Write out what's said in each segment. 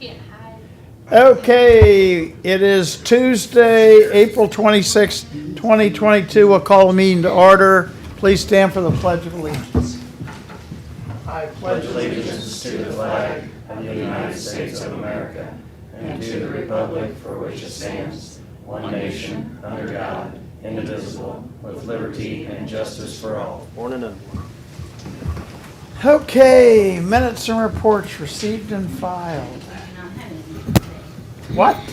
can't hide. Okay, it is Tuesday, April 26, 2022. We'll call the meeting to order. Please stand for the Pledge of Allegiance. I pledge Allegiance to the flag of the United States of America and to the republic for which it stands, one nation, under God, indivisible, with liberty and justice for all. Okay, minutes and reports received and filed. What? What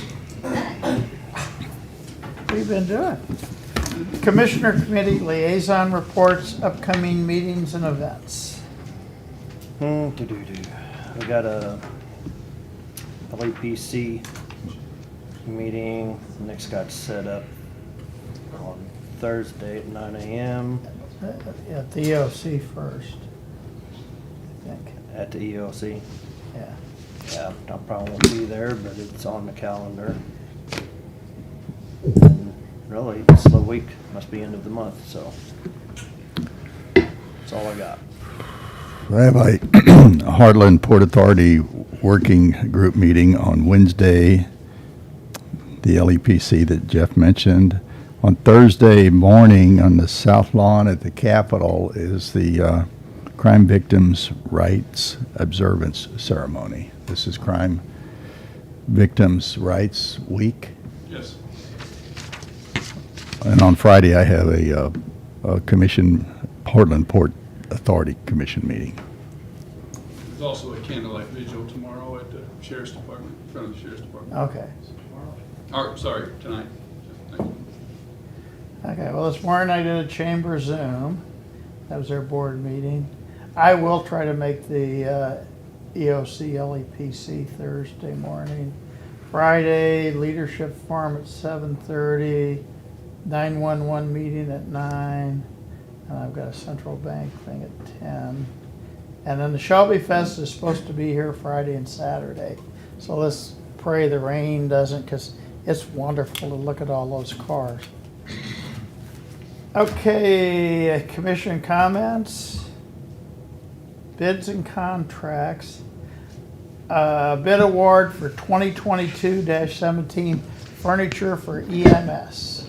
have you been doing? Commissioner Committee Liaison reports, upcoming meetings and events. We got a LAPC meeting, next got set up on Thursday at 9 a.m. At the EOC first, I think. at the EOC. Yeah. Yeah, I probably won't be there, but it's on the calendar. And really, it's a slow week, must be end of the month, so that's all I got. I have a Heartland Port Authority working group meeting on Wednesday, the LEPC that Jeff mentioned. On Thursday morning on the South Lawn at the Capitol is the Crime Victims' Rights Observance Ceremony. This is Crime Victims' Rights Week. Yes. And on Friday I have a commission, Portland Port Authority Commission meeting. There's also a candlelight vigil tomorrow at the Sheriff's Department, in front of the Sheriff's Department. Okay. Or, sorry, tonight. Okay, well, this morning I did a chamber Zoom. That was their board meeting. I will try to make the EOC LEPC Thursday morning. Friday, leadership forum at 7:30, 911 meeting at 9, and I've got a central bank thing at 10. And then the Shelby Fest is supposed to be here Friday and Saturday. So let's pray the rain doesn't, because it's wonderful to look at all those cars. Okay, commission comments, bids and contracts. Bid award for 2022-17 furniture for EMS.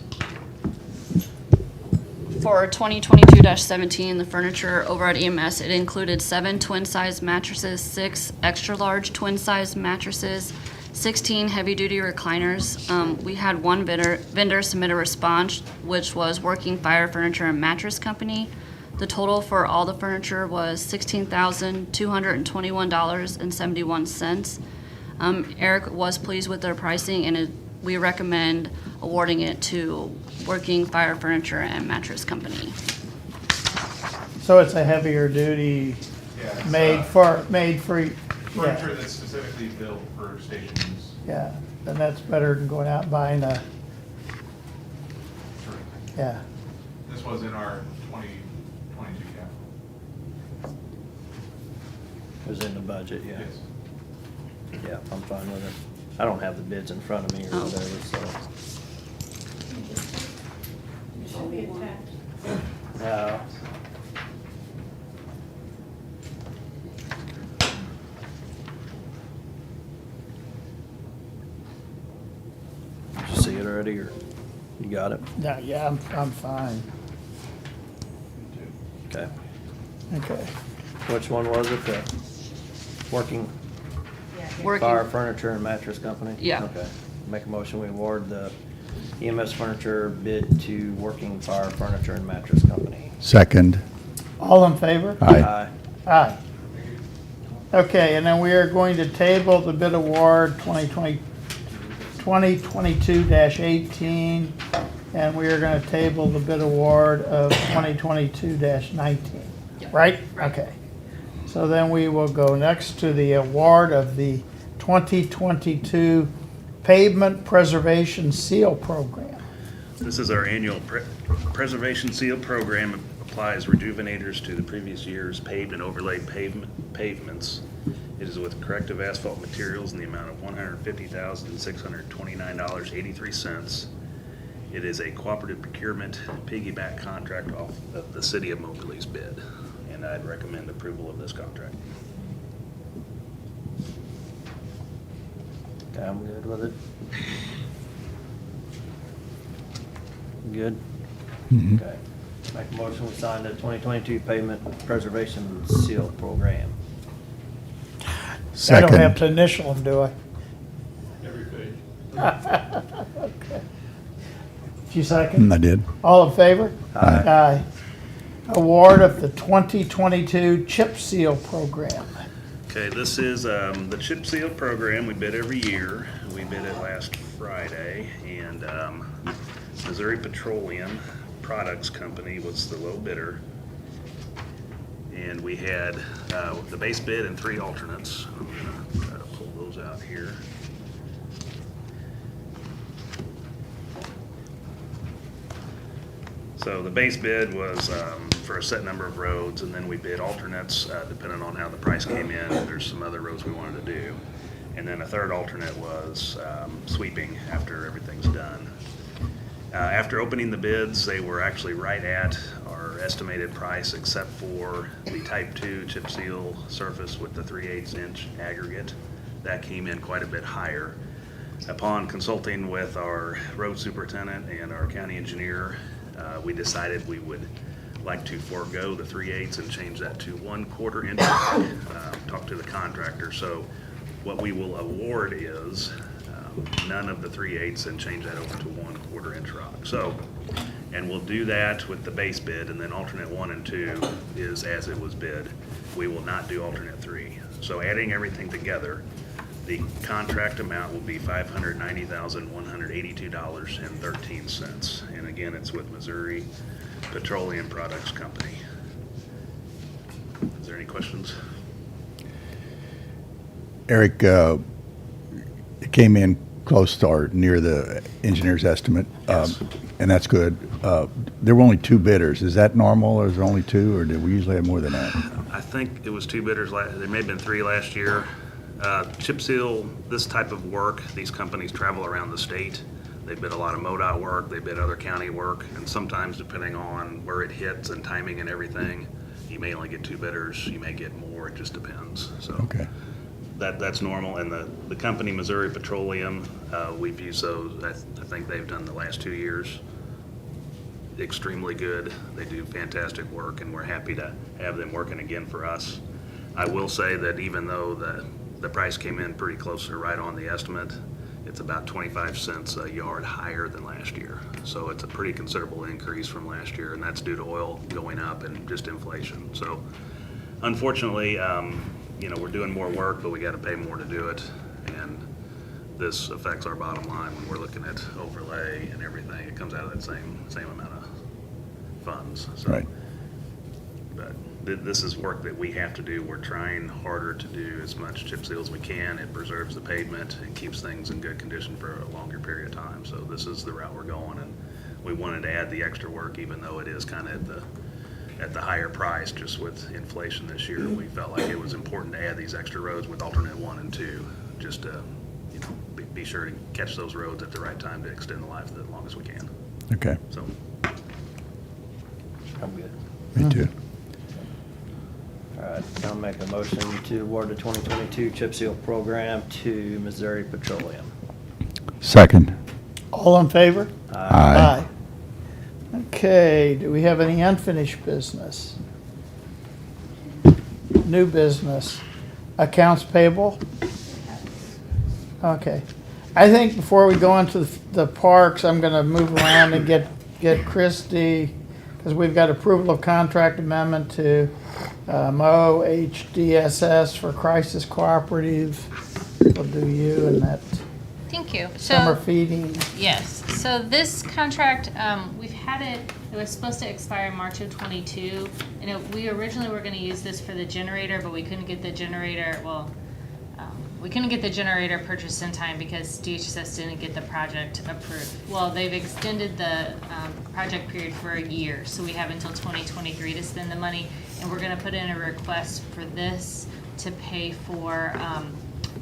For 2022-17, the furniture over at EMS, it included 7 twin-size mattresses, 6 extra-large twin-size mattresses, 16 heavy-duty recliners. We had one vendor submit a response, which was Working Fire Furniture and Mattress Company. The total for all the furniture was $16,221.71. Eric was pleased with their pricing, and we recommend awarding it to Working Fire Furniture and Mattress Company. So it's a heavier duty, Yeah, made for furniture yeah, that's specifically built for stations. yeah, and that's better than going out and buying a, yeah. This was in our 2022 capital. It was in the budget, yeah. Yes. Yeah, I'm fine with it. I don't have the bids in front of me or Oh. whatever, so. Yeah. Did you see it already, or you got it? No, yeah, I'm fine. Okay. Okay. Which one was it? The Working Fire Furniture and Mattress Company? Yeah. Okay. Make a motion, we award the EMS furniture bid to Working Fire Furniture and Mattress Company. Second. All in favor? Aye. Aye. Okay, and then we are going to table the bid award 2022-18, and we are going to table the bid award of 2022-19, right? Okay. So then we will go next to the award of the 2022 Pavement Preservation Seal Program. This is our annual preservation seal program. It applies rejuvenators to the previous year's paved and overlaid pavements. It is with corrective asphalt materials in the amount of $150,629.83. It is a cooperative procurement piggyback contract off of the City of Moberly's bid, and I'd recommend approval of this contract. Okay, I'm good with it. Good? Mhm. Okay. Make a motion, we sign the 2022 Pavement Preservation Seal Program. I Second. don't have to initial them, do I? Every page. Okay. Did you second? I did. All in favor? Aye. Aye. Award of the 2022 Chip Seal Program. Okay, this is the chip seal program. We bid every year. We bid it last Friday, and Missouri Petroleum Products Company was the low bidder. And we had the base bid and 3 alternates. I'm gonna try to pull those out here. So the base bid was for a set number of roads, and then we bid alternates depending on how the price came in. There's some other roads we wanted to do. And then a third alternate was sweeping after everything's done. After opening the bids, they were actually right at our estimated price, except for the Type 2 chip seal surface with the 3/8 inch aggregate. That came in quite a bit higher. Upon consulting with our road superintendent and our county engineer, we decided we would like to forego the 3/8 and change that to 1/4 inch rock. Talk to the contractor. So what we will award is none of the 3/8 and change that over to 1/4 inch rock. So, and we'll do that with the base bid, and then alternate 1 and 2 is as it was bid. We will not do alternate 3. So adding everything together, the contract amount will be $590,182.13. And again, it's with Missouri Petroleum Products Company. Is there any questions? Eric, it came in close to or near the engineer's estimate, Yes. and that's good. There were only 2 bidders. Is that normal, or is there only 2, or did we usually have more than that? I think it was 2 bidders there may have been 3 last year. Chip seal, this type of work, these companies travel around the state. They bid a lot of MoDOT work, they bid other county work, and sometimes depending on where it hits and timing and everything, you may only get 2 bidders, you may get more, it just depends, so. Okay. That's normal, and the company Missouri Petroleum, we've used those, I think they've done the last 2 years extremely good. They do fantastic work, and we're happy to have them working again for us. I will say that even though the price came in pretty close to right on the estimate, it's about 25 cents a yard higher than last year. So it's a pretty considerable increase from last year, and that's due to oil going up and just inflation. So unfortunately, we're doing more work, but we got to pay more to do it. And this affects our bottom line when we're looking at overlay and everything. It comes out of that same amount of funds. So. Right. But this is work that we have to do. We're trying harder to do as much chip seal as we can. It preserves the pavement and keeps things in good condition for a longer period of time. So this is the route we're going, and we wanted to add the extra work, even though it is kind of at the higher price. Just with inflation this year, we felt like it was important to add these extra roads with alternate 1 and 2, just to be sure to catch those roads at the right time to extend the life as long as we can. Okay. So. I'm good. Me too. All right, I'll make a motion to award the 2022 chip seal program to Missouri Petroleum. Second. All in favor? Aye. Okay, do we have any unfinished business? New business? Accounts payable? Okay. I think before we go into the parks, I'm gonna move around and get Christie, because we've got approval of contract amendment to Mo HDSS for Crisis Cooperative. We'll do you and that Thank you. summer So, feeding. yes, so this contract, we've had it was supposed to expire in March of '22. And we originally were gonna use this for the generator, but we couldn't get the generator, we couldn't get the generator purchased in time because DHSS didn't get the project approved. Well, they've extended the project period for a year, so we have until 2023 to spend the money. And we're gonna put in a request for this to pay for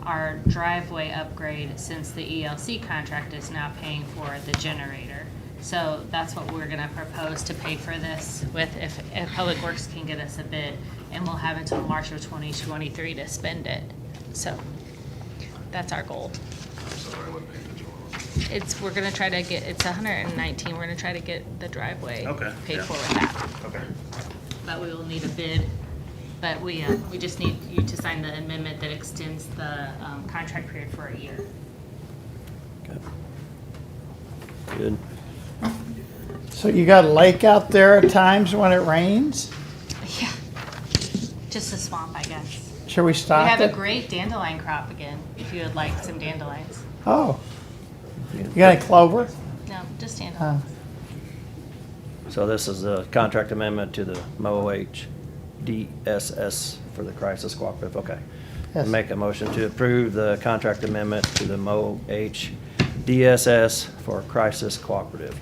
our driveway upgrade, since the ELC contract is now paying for the generator. So that's what we're gonna propose to pay for this with, if Public Works can get us a bid, and we'll have until March of 2023 to spend it. So that's our goal. I'm sorry, I wasn't paying attention. We're gonna try to get, it's 119, we're gonna try to get the driveway Okay, paid yeah. for with that. Okay. But we will need a bid, but we just need you to sign the amendment that extends the contract period for a year. Okay. Good. So you got a lake out there at times when it rains? Yeah. Just a swamp, I guess. Should we We stop have it? a great dandelion crop again, if you would like some dandelions. Oh, you got any clover? No, just Huh. dandelions. So this is a contract amendment to the MOH DSS for the Crisis Cooperative, okay. Yes. Make a motion to approve the contract amendment to the MOH DSS for Crisis Cooperative.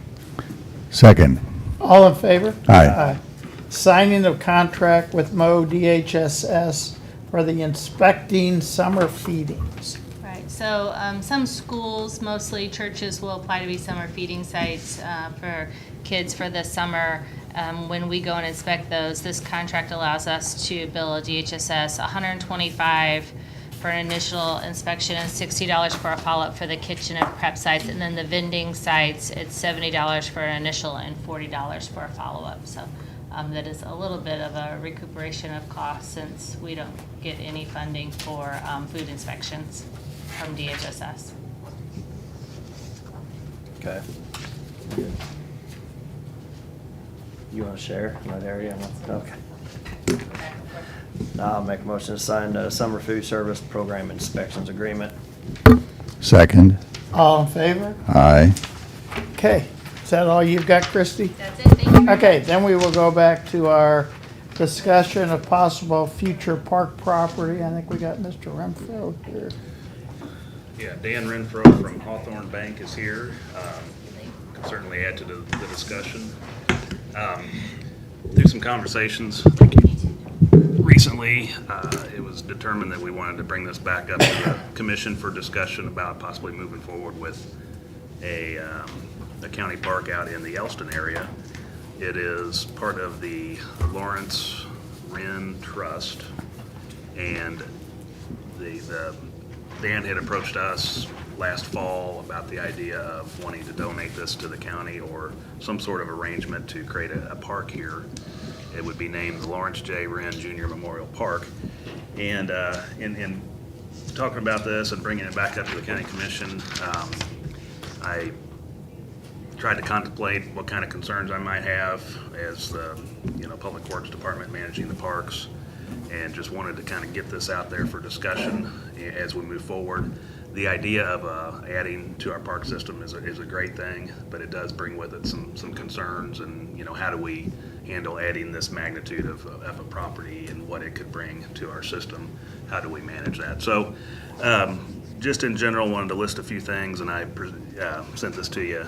Second. All in favor? Aye. Signing of contract with Mo DHSS for the inspecting summer feedings. Right, so some schools, mostly churches, will apply to be summer feeding sites for kids for the summer. When we go and inspect those, this contract allows us to bill a DHSS $125 for an initial inspection and $60 for a follow-up for the kitchen and prep sites. And then the vending sites, it's $70 for an initial and $40 for a follow-up. So that is a little bit of a recuperation of costs since we don't get any funding for food inspections from DHSS. Okay. You want to share in that area? Okay. Now I'll make a motion to sign the Summer Food Service Program Inspections Agreement. Second. All in favor? Aye. Okay, is that all you've got, Christie? That's it, thank you. Okay, then we will go back to our discussion of possible future park property. I think we got Mr. Renfro here. Yeah, Dan Renfro from Hawthorne Bank is here. Can certainly add to the discussion. Through some conversations recently, it was determined that we wanted to bring this back up to the commission for discussion about possibly moving forward with a county park out in the Elston area. It is part of the Lawrence Wren Trust, and Dan had approached us last fall about the idea of wanting to donate this to the county or some sort of arrangement to create a park here. It would be named the Lawrence J. Wren Jr. Memorial Park. And in talking about this and bringing it back up to the county commission, I tried to contemplate what kind of concerns I might have as the Public Works Department managing the parks, and just wanted to kind of get this out there for discussion as we move forward. The idea of adding to our park system is a great thing, but it does bring with it some concerns, and how do we handle adding this magnitude of a property and what it could bring to our system? How do we manage that? So just in general, wanted to list a few things, and I sent this to you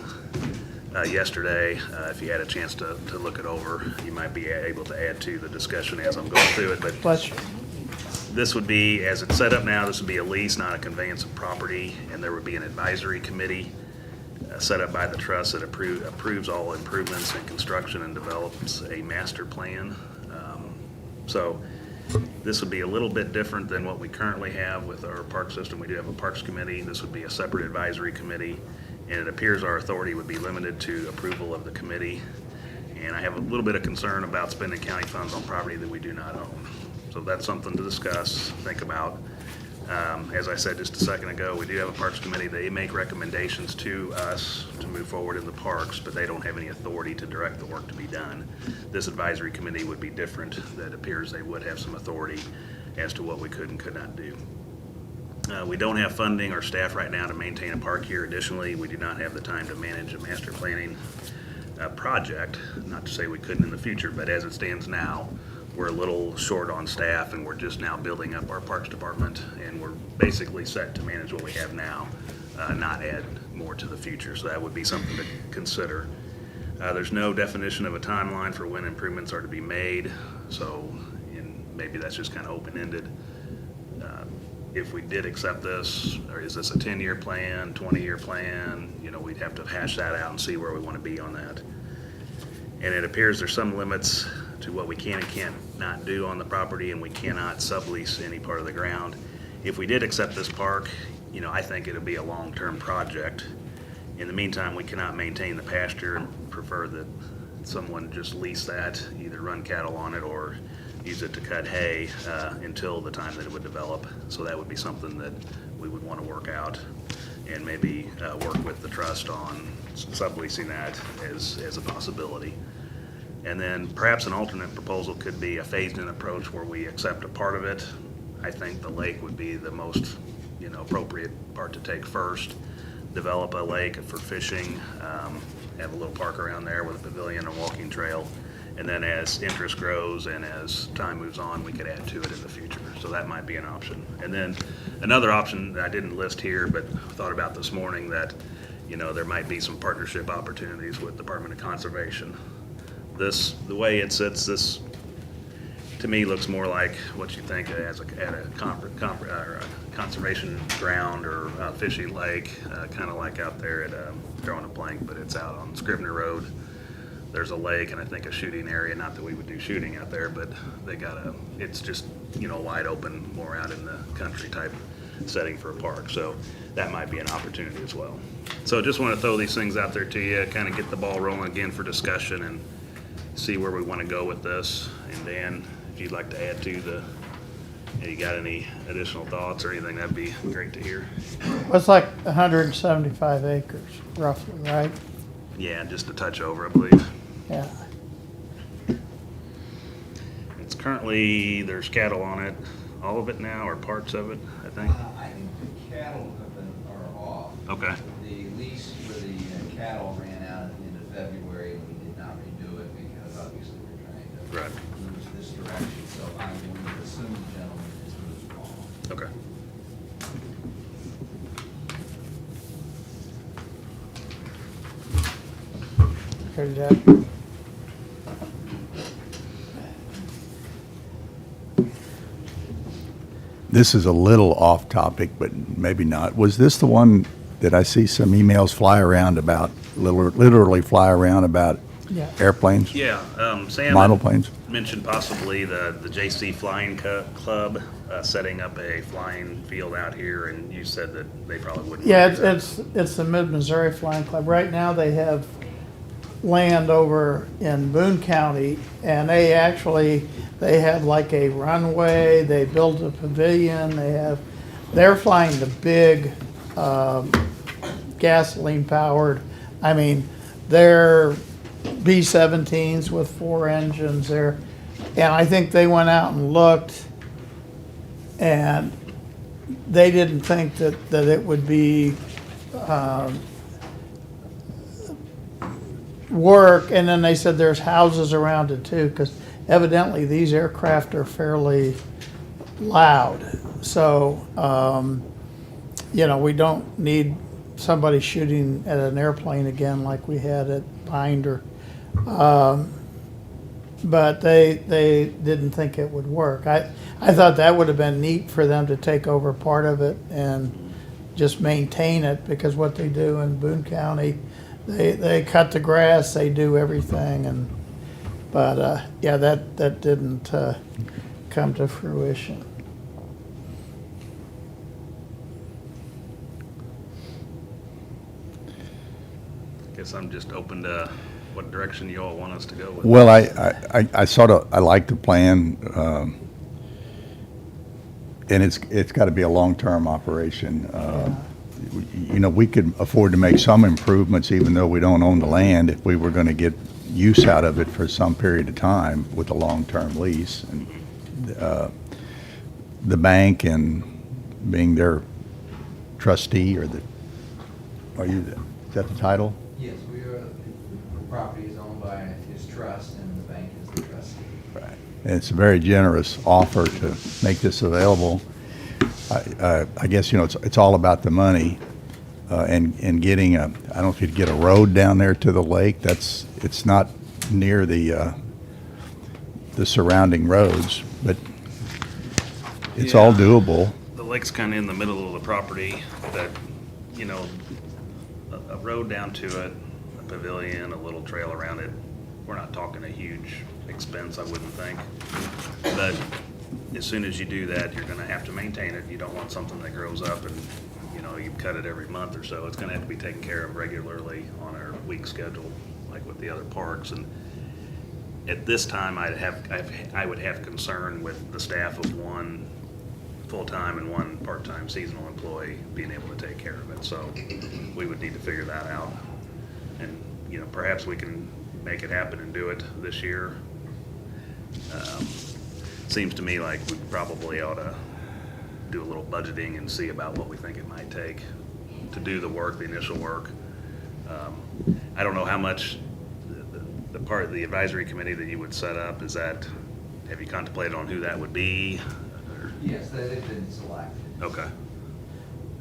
yesterday. If you had a chance to look it over, you might be able to add to the discussion as I'm going through it. But Bless you. this would be, as it's set up now, this would be a lease, not a conveyance of property, and there would be an advisory committee set up by the trust that approves all improvements and construction and develops a master plan. So this would be a little bit different than what we currently have with our park system. We do have a parks committee. This would be a separate advisory committee, and it appears our authority would be limited to approval of the committee. And I have a little bit of concern about spending county funds on property that we do not own. So that's something to discuss, think about. As I said just a second ago, we do have a parks committee. They make recommendations to us to move forward in the parks, but they don't have any authority to direct the work to be done. This advisory committee would be different. That appears they would have some authority as to what we could and could not do. We don't have funding or staff right now to maintain a park here. Additionally, we do not have the time to manage a master planning project. Not to say we couldn't in the future, but as it stands now, we're a little short on staff, and we're just now building up our parks department, and we're basically set to manage what we have now, not add more to the future. So that would be something to consider. There's no definition of a timeline for when improvements are to be made, so maybe that's just kind of open-ended. If we did accept this, or is this a 10-year plan, 20-year plan, we'd have to hash that out and see where we want to be on that. And it appears there's some limits to what we can and can't not do on the property, and we cannot sublease any part of the ground. if we did accept this park, I think it'll be a long-term project. In the meantime, we cannot maintain the pasture and prefer that someone just lease that, either run cattle on it or use it to cut hay until the time that it would develop. So that would be something that we would want to work out and maybe work with the trust on subleasing that as a possibility. And then perhaps an alternate proposal could be a phased-in approach where we accept a part of it. I think the lake would be the most, appropriate part to take first. Develop a lake for fishing, have a little park around there with a pavilion and walking trail. And then as interest grows and as time moves on, we could add to it in the future. So that might be an option. And then another option that I didn't list here, but thought about this morning, that, there might be some partnership opportunities with Department of Conservation. The way it sits, this to me looks more like what you think as at a conservation ground or fishing lake, kind of like out there at drawing a blank, but it's out on Scrivener Road. There's a lake and I think a shooting area. Not that we would do shooting out there, but it's just wide open, more out in the country type setting for a park. So that might be an opportunity as well. So just want to throw these things out there to you, kind of get the ball rolling again for discussion and see where we want to go with this. And Dan, if you'd like to add to you got any additional thoughts or anything, that'd be great to hear. Well, it's like 175 acres roughly, right? Yeah, just a touch over, I believe. Yeah. It's currently, there's cattle on it, all of it now, or parts of it, I think. I think the cattle are off. Okay. The lease for the cattle ran out at the end of February, and we did not renew it because obviously we're trying to move this direction. So I'm going to assume the gentleman is moved on. Okay. Okay, Jack. This is a little off topic, but maybe not. Was this the one that I see some emails fly around about, literally fly around about Yeah. airplanes, Yeah, Sam model planes? mentioned possibly the JC Flying Club setting up a flying field out here, and you said that they probably wouldn't. Yeah, do that. it's the Mid-Missouri Flying Club. Right now, they have land over in Boone County, and they have like a runway, they built a pavilion, they're flying the big gasoline-powered, they're B-17s with 4 engines there. And I think they went out and looked, and they didn't think that it would be work. And then they said there's houses around it too, because evidently these aircraft are fairly loud. So, we don't need somebody shooting at an airplane again like we had at Binder. But they didn't think it would work. I thought that would have been neat for them to take over part of it and just maintain it, because what they do in Boone County, they cut the grass, they do everything, but that didn't come to fruition. Guess I'm just open to what direction you all want us to go with. Well, I like the plan, and it's got to be a long-term operation. We could afford to make some improvements even though we don't own the land if we were going to get use out of it for some period of time with a long-term lease. And the bank and being their trustee, is that the title? Yes, the property is owned by his trust, and the bank is the trustee. Right. And it's a very generous offer to make this available. I guess, it's all about the money, and getting I don't know if you'd get a road down there to the lake. It's not near the surrounding roads, but it's all doable. The lake's kind of in the middle of the property, that, a road down to it, a pavilion, a little trail around it. We're not talking a huge expense, I wouldn't think. But as soon as you do that, you're gonna have to maintain it. You don't want something that grows up and, you cut it every month or so. It's gonna have to be taken care of regularly on our week schedule, like with the other parks. And at this time, I would have concern with the staff of one full-time and one part-time seasonal employee being able to take care of it. So we would need to figure that out. And, perhaps we can make it happen and do it this year. Seems to me like we probably ought to do a little budgeting and see about what we think it might take to do the work, the initial work. I don't know how much the part of the advisory committee that you would set up, have you contemplated on who that would be? Yes, they've been selected. Okay.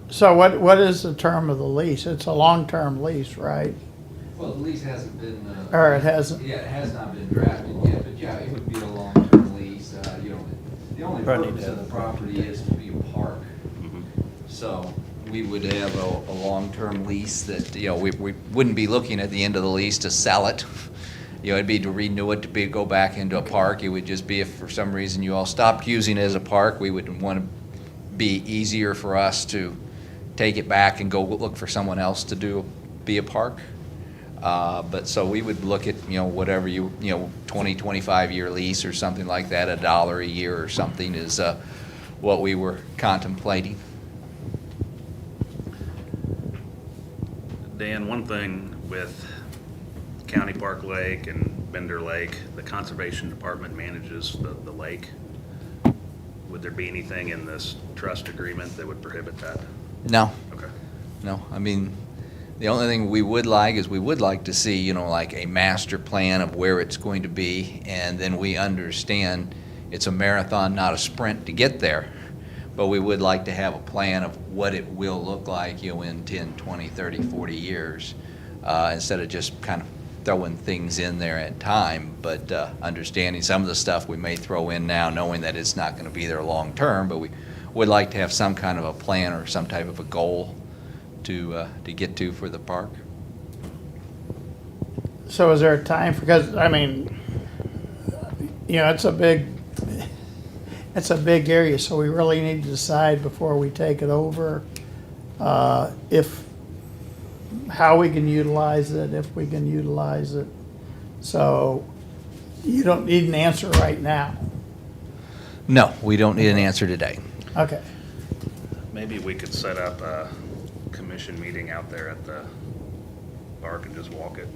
So what is the term of the lease? It's a long-term lease, right? Well, the lease hasn't been. Or it hasn't? Yeah, it has not been drafted yet, but yeah, it would be a long-term lease. The only Probably need purpose to of have the a- property is to be a park. So we would have a long-term lease that, we wouldn't be looking at the end of the lease to sell it. It'd be to renew it, go back into a park. It would just be if for some reason you all stopped using it as a park, we would want to be easier for us to take it back and go look for someone else to be a park. But so we would look at, whatever 20, 25-year lease or something like that, $1 a year or something is what we were contemplating. Dan, one thing with County Park Lake and Bender Lake, the Conservation Department manages the lake. Would there be anything in this trust agreement that would prohibit that? No, Okay. no. I mean, the only thing we would like is we would like to see, like a master plan of where it's going to be, and then we understand it's a marathon, not a sprint to get there. But we would like to have a plan of what it will look like, in 10, 20, 30, 40 years, instead of just kind of throwing things in there at time, but understanding some of the stuff we may throw in now, knowing that it's not going to be there long term, but we would like to have some kind of a plan or some type of a goal to get to for the park. So is there a time, because, it's a big area, so we really need to decide before we take it over, how we can utilize it, if we can utilize it. So you don't need an answer right now. No, we don't need an answer today. Okay. Maybe we could set up a commission meeting out there at the park and just walk it.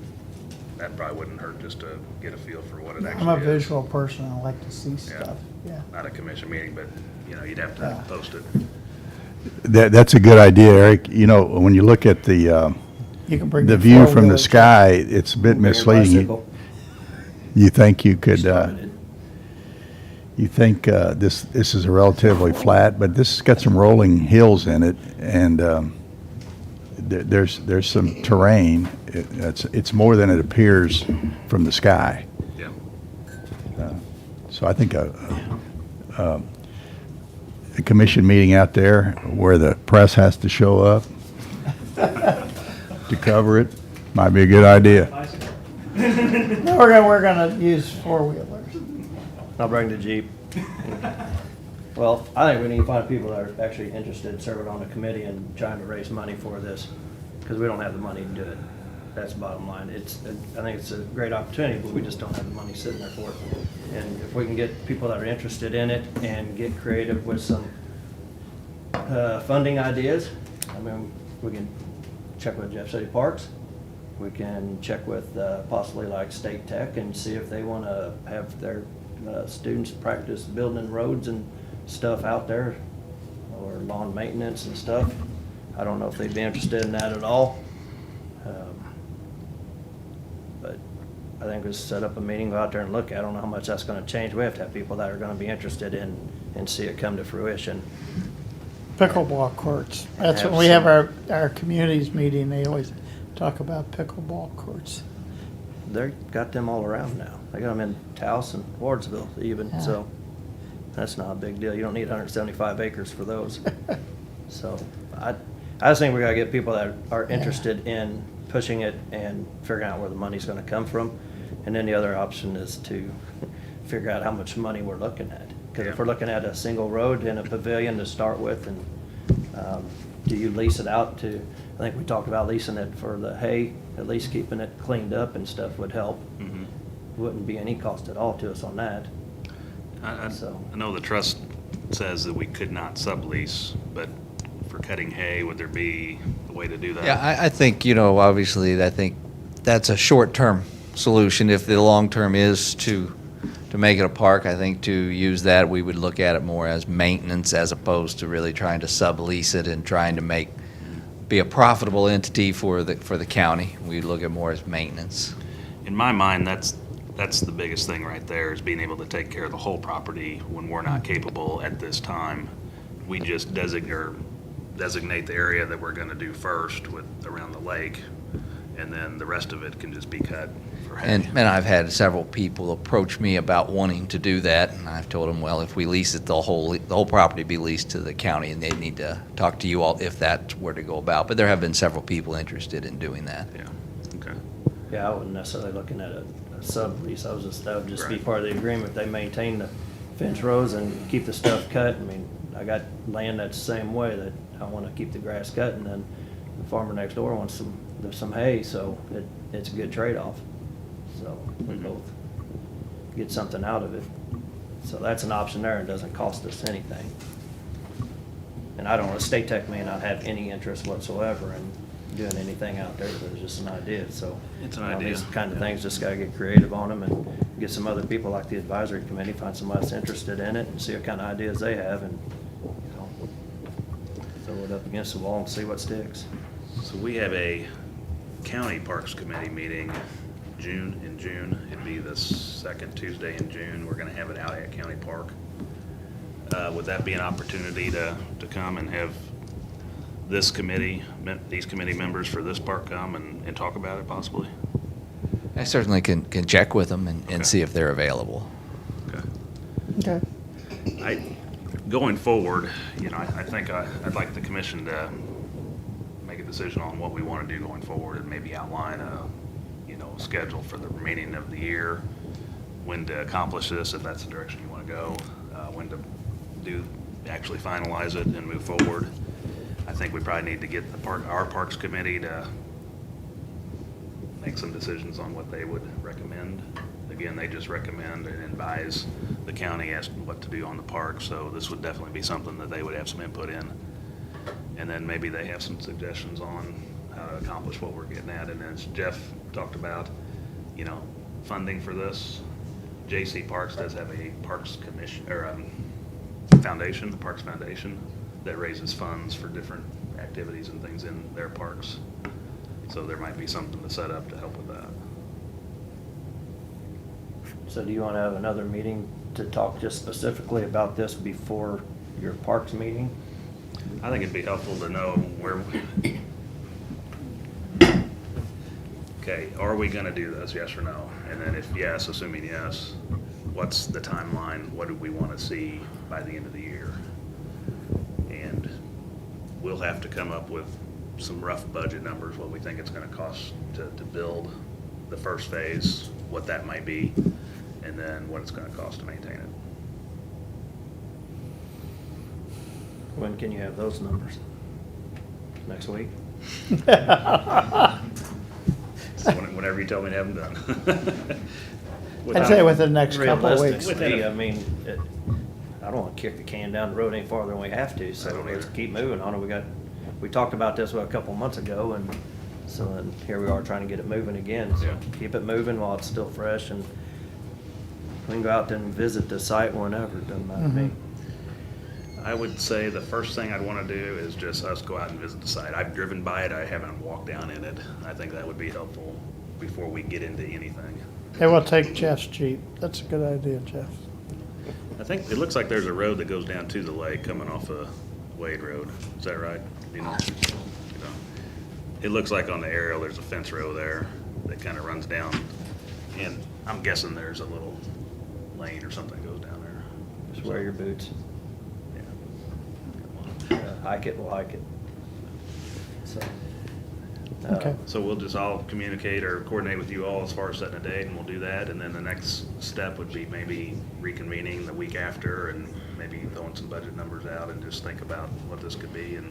That probably wouldn't hurt, just to get a feel for what it actually I'm is. a visual person, I like to see stuff, yeah. Not a commission meeting, but, you'd have Yeah. to post it. That's a good idea, Eric. When you look at the You can bring the your view from the four-wheelers. sky, it's a bit Bring your misleading. bicycle. You think you could, Started. you think this is a relatively flat, but this has got some rolling hills in it, and there's some terrain. It's more than it appears from the sky. Yeah. So I think a commission meeting out there where the press has to show up to cover it might be a good idea. No, we're gonna use four-wheelers. I'll bring the Jeep. Well, I think we need to find people that are actually interested in serving on the committee and trying to raise money for this, because we don't have the money to do it. That's the bottom line. I think it's a great opportunity, but we just don't have the money sitting there for it. And if we can get people that are interested in it and get creative with some funding ideas, we can check with Jeff City Parks. We can check with possibly like State Tech and see if they want to have their students practice building roads and stuff out there, or lawn maintenance and stuff. I don't know if they'd be interested in that at all. But I think we'll set up a meeting, go out there and look. I don't know how much that's going to change. We have to have people that are going to be interested in and see it come to fruition. Pickleball courts. That's Have when we have some- our communities meeting, they always talk about pickleball courts. They got them all around now. They got them in Taos and Wardsville even, Yeah. so that's not a big deal. You don't need 175 acres for those. So I just think we gotta get people that are interested in pushing it and figuring out where the money's gonna come from. And then the other option is to figure out how much money we're looking at. Because if we're looking at a single road and a pavilion to start with, and do you lease it out to, I think we talked about leasing it for the hay, at least keeping it cleaned up and stuff would help. Mhm. Wouldn't be any cost at all to us on that. So- I know the trust says that we could not sublease, but for cutting hay, would there be a way to do that? Yeah, I think, obviously, I think that's a short-term solution. If the long-term is to make it a park, I think to use that, we would look at it more as maintenance as opposed to really trying to sublease it and trying to be a profitable entity for the county. We look at more as maintenance. In my mind, that's the biggest thing right there, is being able to take care of the whole property when we're not capable at this time. We just designate the area that we're gonna do first around the lake, and then the rest of it can just be cut for hay. And I've had several people approach me about wanting to do that, and I've told them, well, if we lease it, the whole property be leased to the county, and they'd need to talk to you all if that were to go about. But there have been several people interested in doing that. Yeah, okay. Yeah, I wasn't necessarily looking at a sublease. That would just be Right. part of the agreement. They maintain the fence rows and keep the stuff cut. I mean, I got land that's the same way, that I want to keep the grass cut, and then the farmer next door wants some hay, so it's a good trade-off. So we Mhm. both get something out of it. So that's an option there, and doesn't cost us anything. And I don't know, State Tech may not have any interest whatsoever in doing anything out there, but it's just an idea, so. It's an you know, idea. These kind of things, just gotta get creative on them and get some other people like the advisory committee, find somebody that's interested in it and see what kind of ideas they have, and, throw it up against the wall and see what sticks. So we have a county parks committee meeting in June. It'd be the second Tuesday in June. We're gonna have it out at County Park. Would that be an opportunity to come and have these committee members for this park come and talk about it possibly? I certainly can check with them Okay. and see if they're available. Okay. Okay. Going forward, I think I'd like the commission to make a decision on what we want to do going forward, and maybe outline a schedule for the remaining of the year, when to accomplish this, if that's the direction you want to go, when to actually finalize it and move forward. I think we probably need to get our Parks Committee to make some decisions on what they would recommend. Again, they just recommend and advise the county as to what to do on the park, so this would definitely be something that they would have some input in. And then maybe they have some suggestions on how to accomplish what we're getting at. And as Jeff talked about, funding for this, J.C. Parks does have a Parks Commission, or foundation, the Parks Foundation, that raises funds for different activities and things in their parks. So there might be something to set up to help with that. So do you want to have another meeting to talk just specifically about this before your parks meeting? I think it'd be helpful to know where, okay, are we gonna do this, yes or no? And then if yes, assuming yes, what's the timeline? What do we wanna see by the end of the year? And we'll have to come up with some rough budget numbers, what we think it's gonna cost to build the first phase, what that might be, and then what it's gonna cost to maintain it. When can you have those numbers? Next week? So whenever you tell me to have them done. I'd say within the next couple of weeks. Realistically, I mean, I don't want to kick the can down the road any farther than we have to, I so don't let's either. keep moving on it. We talked about this a couple months ago, and so then here we are trying to get it moving again. So Yeah. keep it moving while it's still fresh, and we can go out and visit the site whenever, it doesn't matter to me. I would say the first thing I'd want to do is just us go out and visit the site. I've driven by it, I haven't walked down in it. I think that would be helpful before we get into anything. Hey, we'll take Jeff's Jeep. That's a good idea, Jeff. I think it looks like there's a road that goes down to the lake coming off of Wade Road. Is that right? Do you know? It looks like on the aerial, there's a fence row there that kind of runs down. And I'm guessing there's a little lane or something that goes down there. Just wear your boots. Yeah. Hike it, we'll hike it. So, Okay. So we'll just all communicate or coordinate with you all as far as setting a date, and we'll do that. And then the next step would be maybe reconvening the week after and maybe throwing some budget numbers out and just think about what this could be, and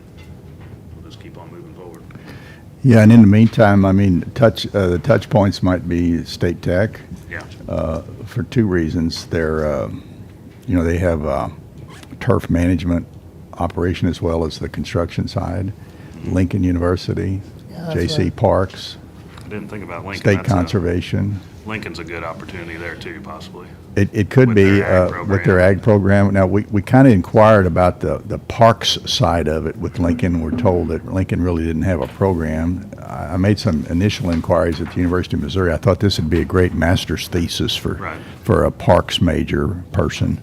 we'll just keep on moving forward. Yeah, and in the meantime, I mean, the touch points might be state tech, Yeah. for two reasons. They're, they have turf management operation as well as the construction side. Lincoln University, Yeah, that's J.C. right. Parks, I didn't think about Lincoln. state That's a- conservation. Lincoln's a good opportunity there too, possibly. It could With be their ag with their ag program. Now, we kind of inquired about the parks side of it with Lincoln. We're told that Lincoln really didn't have a program. I made some initial inquiries at the University of Missouri. I thought this would be a great master's thesis Right. for a parks major person,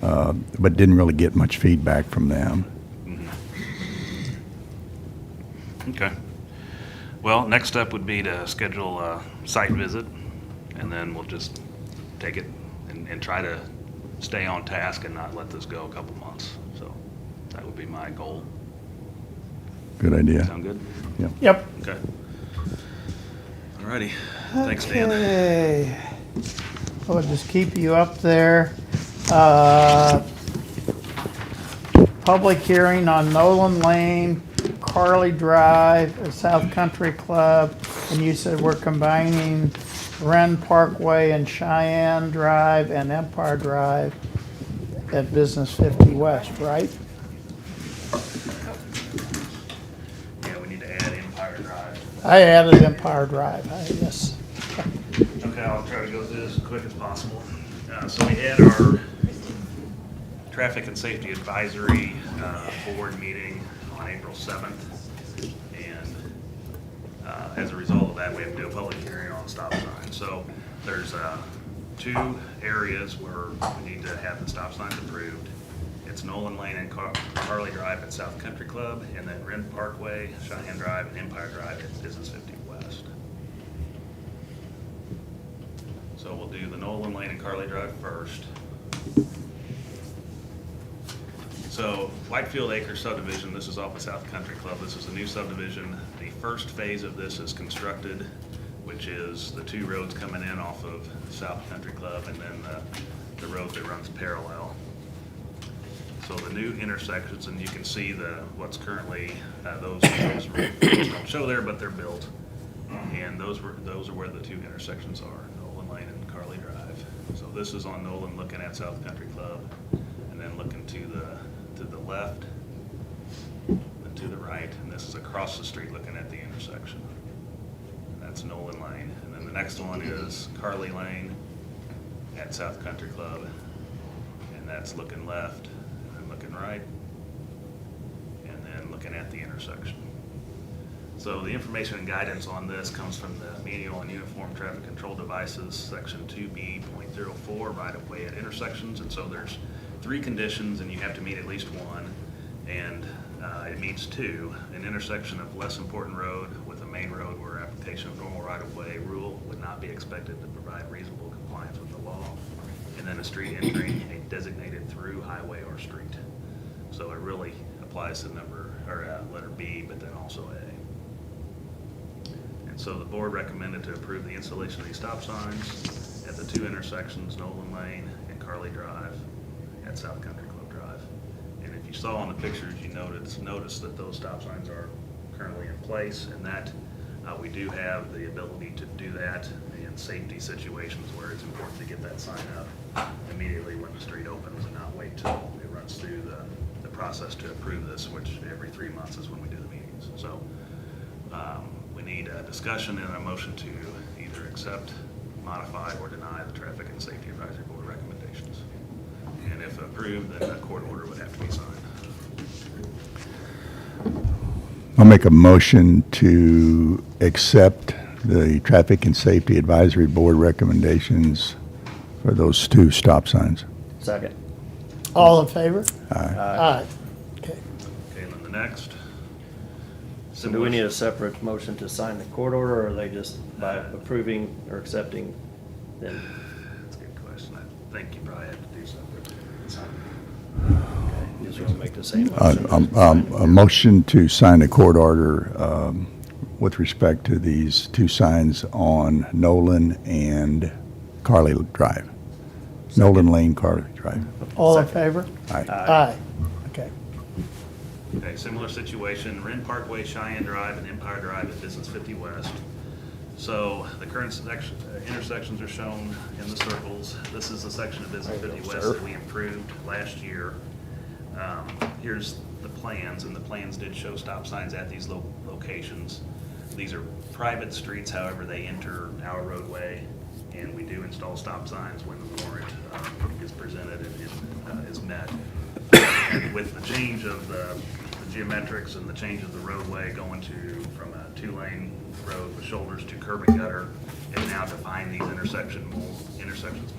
but didn't really get much feedback from them. Okay. Well, next step would be to schedule a site visit, and then we'll just take it and try to stay on task and not let this go a couple months. So that would be my goal. Good idea. Sound good? Yep. Okay. Alrighty. Thanks, Dan. Okay. I'll just keep you up there. Public hearing on Nolan Lane, Carly Drive, at South Country Club, and you said we're combining Wren Parkway and Cheyenne Drive and Empire Drive at Business 50 West, right? Yeah, we need to add Empire Drive. I added Empire Drive, yes. Okay, I'll try to go through this as quick as possible. So we had our Traffic and Safety Advisory Board meeting on April 7th. And as a result of that, we have to do a public hearing on stop signs. So there's two areas where we need to have the stop signs approved. It's Nolan Lane and Carly Drive at South Country Club, and then Wren Parkway, Cheyenne Drive, and Empire Drive at Business 50 West. So we'll do the Nolan Lane and Carly Drive first. So Whitefield Acre Subdivision, this is off of South Country Club. This is a new subdivision. The first phase of this is constructed, which is the two roads coming in off of South Country Club and then the road that runs parallel. So the new intersections, and you can see what's currently, those don't show there, but they're built. And those are where the two intersections are, Nolan Lane and Carly Drive. So this is on Nolan looking at South Country Club, and then looking to the left and to the right, and this is across the street looking at the intersection. That's Nolan Lane. And then the next one is Carly Lane at South Country Club, and that's looking left and then looking right and then looking at the intersection. So the information and guidance on this comes from the Manual on Uniform Traffic Control Devices, Section 2B.04, right-of-way at intersections. And so there's 3 conditions, and you have to meet at least one, and it meets 2. An intersection of less important road with a main road where application of normal right-of-way rule would not be expected to provide reasonable compliance with the law, and then a street entering a designated through highway or street. So it really applies to letter B, but then also A. And so the board recommended to approve the installation of these stop signs at the 2 intersections, Nolan Lane and Carly Drive at South Country Club Drive. And if you saw in the pictures, you notice that those stop signs are currently in place, and that we do have the ability to do that in safety situations where it's important to get that sign up immediately when the street opens and not wait till it runs through the process to approve this, which every 3 months is when we do the meetings. So we need a discussion and a motion to either accept, modify, or deny the Traffic and Safety Advisory Board recommendations. And if approved, then a court order would have to be signed. I'll make a motion to accept the Traffic and Safety Advisory Board recommendations for those 2 stop signs. Second. All in favor? Aye. Aye. Okay. Okay, and then the next. So do we need a separate motion to sign the court order, or are they just by approving or accepting then? That's a good question. I think you probably have to do something. Okay, just want to make the same motion. A motion to sign the court order with respect to these two signs on Nolan and Carly Drive. Nolan Lane, Carly Drive. All in favor? Aye. Aye. Okay. Okay, similar situation, Ren Parkway, Cheyenne Drive, and Empire Drive at Business 50 West. So the current intersections are shown in the circles. This is the section of Business 50 West that we improved last year. Here's the plans, and the plans did show stop signs at these locations. These are private streets, however, they enter our roadway, and we do install stop signs when the warrant is presented and is met. And with the change of the geometrics and the change of the roadway going from a 2-lane road with shoulders to curb and gutter, it now defines these intersections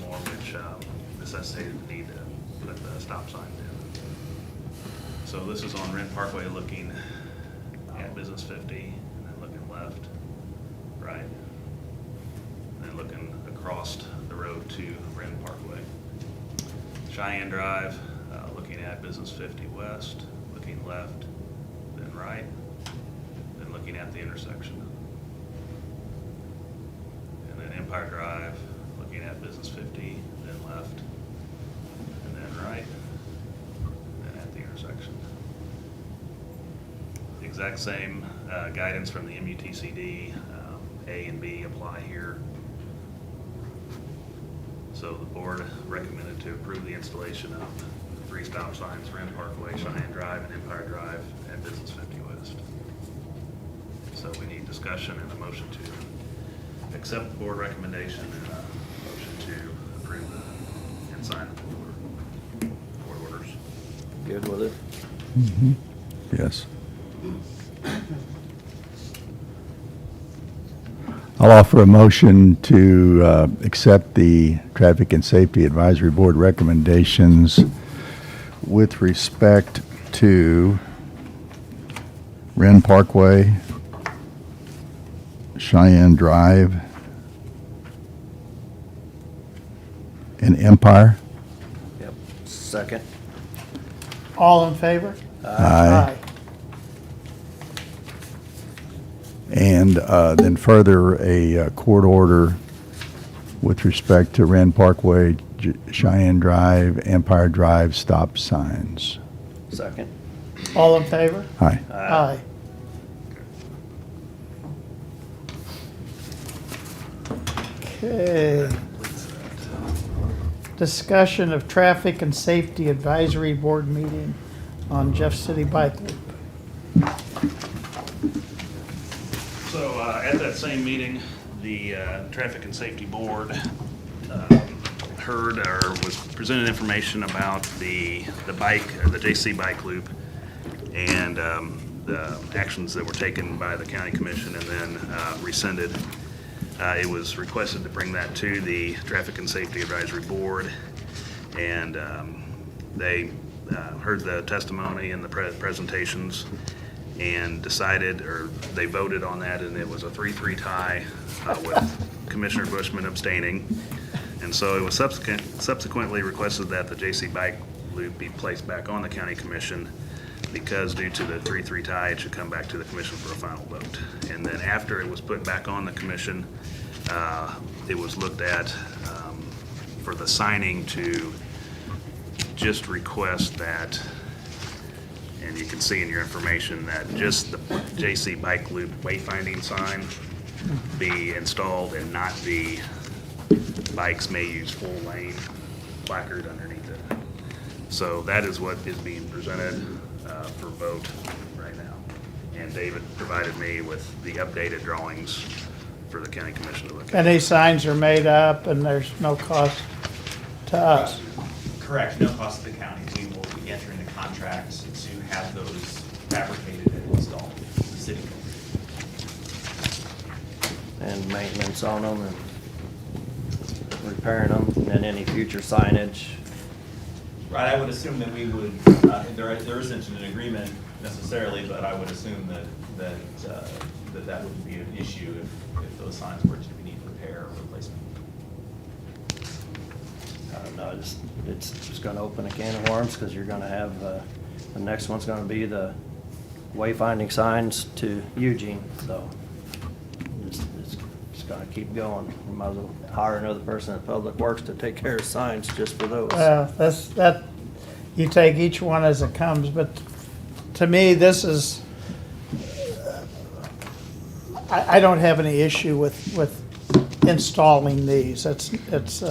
more, which necessitated the need to put the stop signs in. So this is on Ren Parkway looking at Business 50, and then looking left, right, and then looking across the road to Ren Parkway. Cheyenne Drive, looking at Business 50 West, looking left, then right, then looking at the intersection. And then Empire Drive, looking at Business 50, then left, and then right, then at the intersection. The exact same guidance from the MUTCD, A and B apply here. So the board recommended to approve the installation of 3 stop signs, Ren Parkway, Cheyenne Drive, and Empire Drive at Business 50 West. So we need discussion and a motion to accept the board recommendation and a motion to approve and sign the board orders. Good with it? Mhm. Yes. I'll offer a motion to accept the Traffic and Safety Advisory Board recommendations with respect to Ren Parkway, Cheyenne Drive, and Empire. Yep. Second. All in favor? Aye. And then further, a court order with respect to Ren Parkway, Cheyenne Drive, Empire Drive stop signs. Second. All in favor? Aye. Aye. Okay. Discussion of Traffic and Safety Advisory Board meeting on Jeff City Bike Loop. So at that same meeting, the Traffic and Safety Board heard or was presented information about the bike, or the JC Bike Loop, and the actions that were taken by the county commission and then rescinded. It was requested to bring that to the Traffic and Safety Advisory Board, and they heard the testimony and the presentations and decided, or they voted on that, and it was a 3-3 tie with Commissioner Bushman abstaining. And so it was subsequently requested that the JC Bike Loop be placed back on the county commission, because due to the 3-3 tie, it should come back to the commission for a final vote. And then after it was put back on the commission, it was looked at for the signing to just request that, and you can see in your information that just the JC Bike Loop wayfinding sign be installed and not the bikes may use full lane placard underneath it. So that is what is being presented for vote right now. And David provided me with the updated drawings for the county commission to look at. And these signs are made up and there's no cost to us. Correct, no cost to the county. We will be entering the contracts to have those fabricated and installed in the city. And maintenance on them and repairing them, and any future signage. Right, I would assume that we would, there isn't an agreement necessarily, but I would assume that wouldn't be an issue if those signs were to need repair or replacement. I don't know, it's just gonna open a can of worms, because you're gonna have, the next one's gonna be the wayfinding signs to Eugene, so keep going. You might as well hire another person at Public Works to take care of signs just for those. That, you take each one as it comes, but to me, this is, I don't have any issue with installing these. It's,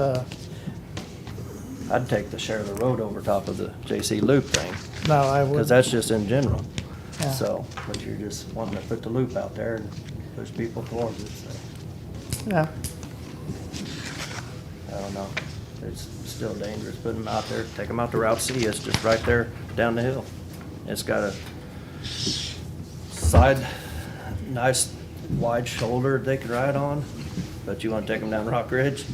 I'd take the share of the road over top of the JC Loop thing, no, I because would. that's just in general. Yeah. So, but you're just wanting to put the loop out there and push people towards it, so, Yeah, I don't know. It's still dangerous putting them out there. Take them out to Route C, it's just right there down the hill. It's got a side, nice wide shoulder they can ride on, but you wanna take them down Rock Ridge?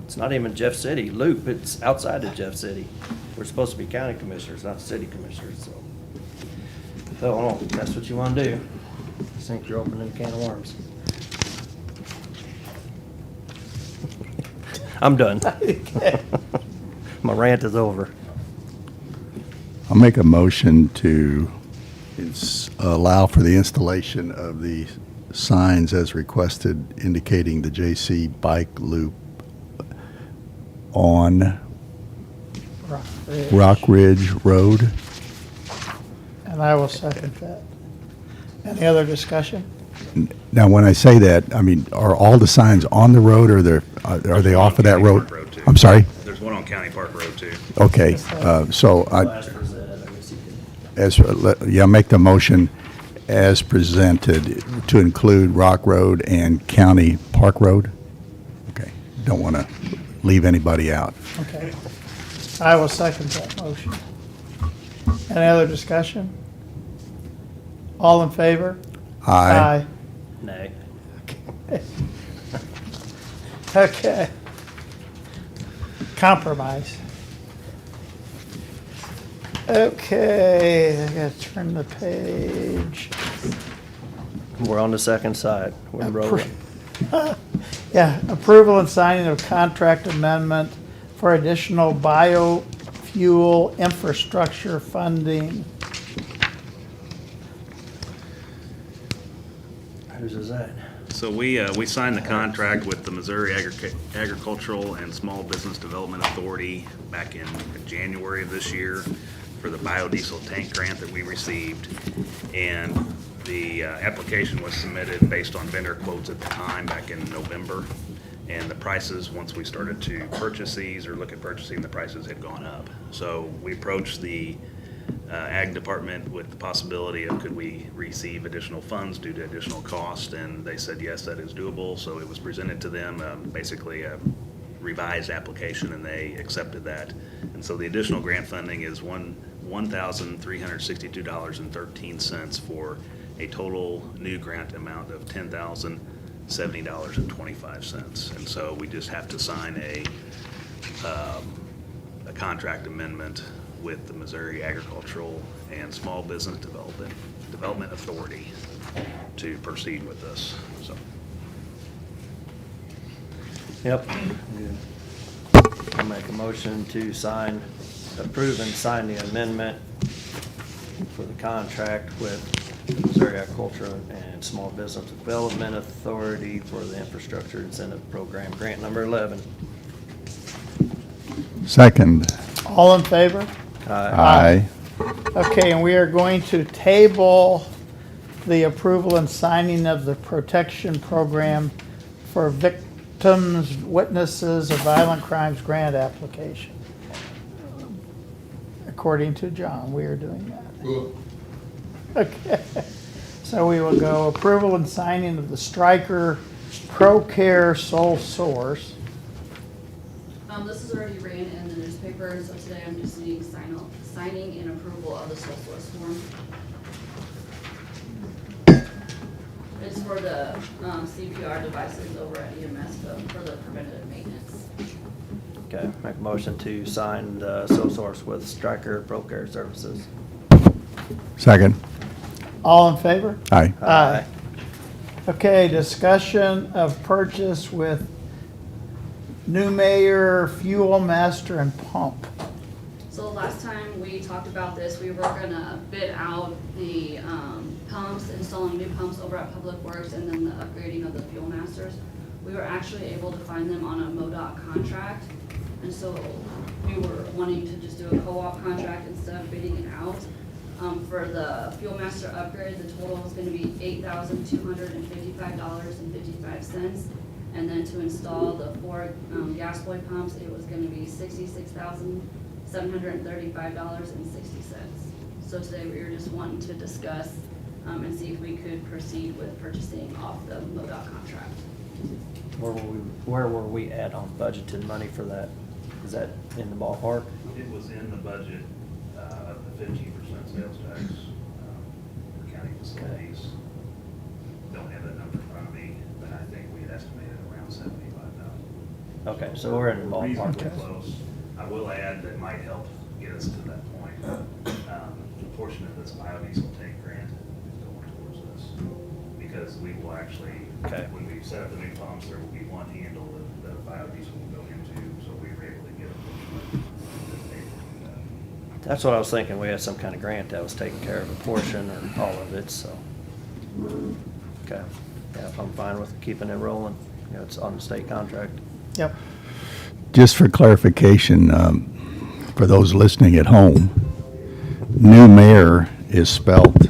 It's not even Jeff City Loop, it's outside of Jeff City. We're supposed to be county commissioners, not city commissioners, so. So, if that's what you wanna do. I think you're opening a can of worms. I'm done. My rant is over. I'll make a motion to allow for the installation of the signs as requested indicating the JC bike loop on Rock Ridge Road. and I will second that. Any other discussion? Now, when I say that, I mean, are all the signs on the road, or are they off of that County road? Park Road, too. I'm sorry? There's one on County Park Road too. Okay, so As presented, I guess you could. make the motion as presented to include Rock Road and County Park Road. Okay, don't want to leave anybody out. Okay. I will second that motion. Any other discussion? All in favor? Aye. Nay. Okay. Compromise. Okay, I gotta turn the page. We're on the second side. We're rolling. Yeah, approval and signing of contract amendment for additional biofuel infrastructure funding. Whose is that? So we signed the contract with the Missouri Agricultural and Small Business Development Authority back in January of this year for the biodiesel tank grant that we received. And the application was submitted based on vendor quotes at the time, back in November. And the prices, once we started to purchase these or look at purchasing, the prices had gone up. So we approached the Ag Department with the possibility of could we receive additional funds due to additional cost, and they said yes, that is doable. So it was presented to them, basically a revised application, and they accepted that. And so the additional grant funding is $1,362.13 for a total new grant amount of $10,070.25. And so we just have to sign a contract amendment with the Missouri Agricultural and Small Business Development Authority to proceed with this, so. Yep. Good. I'll make a motion to approve and sign the amendment for the contract with the Missouri Agricultural and Small Business Development Authority for the Infrastructure Incentive Program, grant number 11. Second. All in favor? Aye. Okay, and we are going to table the approval and signing of the protection program for victims, witnesses of violent crimes grant application. According to John, we are doing that. Okay, so we will go approval and signing of the Stryker ProCare sole source. This is already ran in the newspaper, so today I'm just needing signing and approval of the sole source form. It's for the CPR devices over at EMS for the preventative maintenance. Okay, make a motion to sign the sole source with Stryker ProCare Services. Second. All in favor? Aye. Aye. Okay, discussion of purchase with New Mayor Fuel Master and Pump. So last time we talked about this, we were gonna bid out the pumps, installing new pumps over at Public Works, and then the upgrading of the fuel masters. We were actually able to find them on a MoDOT contract, and so we were wanting to just do a co-op contract instead of bidding it out. For the fuel master upgrade, the total was gonna be $8,255.55. And then to install the 4 gas boy pumps, it was gonna be $66,735.60. So today we were just wanting to discuss and see if we could proceed with purchasing off the MoDOT contract. Where were we at on budgeted money for that? Is that in the ballpark? It was in the budget, of the 15% sales tax, for county facilities. Don't have that number in front of me, but I think we had estimated around 75,000. Okay, so we're in the ballpark. Reasonably close. I will add that might help get us to that point. A portion of this biodiesel tank grant is going towards this, because we will actually, Okay. when we set up the new pumps, there will be one handle that the biodiesel will go into, so we were able to get a portion of this paid for that. That's what I was thinking. We had some kind of grant that was taking care of a portion or all of it, so. Okay, yeah, I'm fine with keeping it rolling. You know, it's on the state contract. Yep. Just for clarification, for those listening at home, new mayor is spelled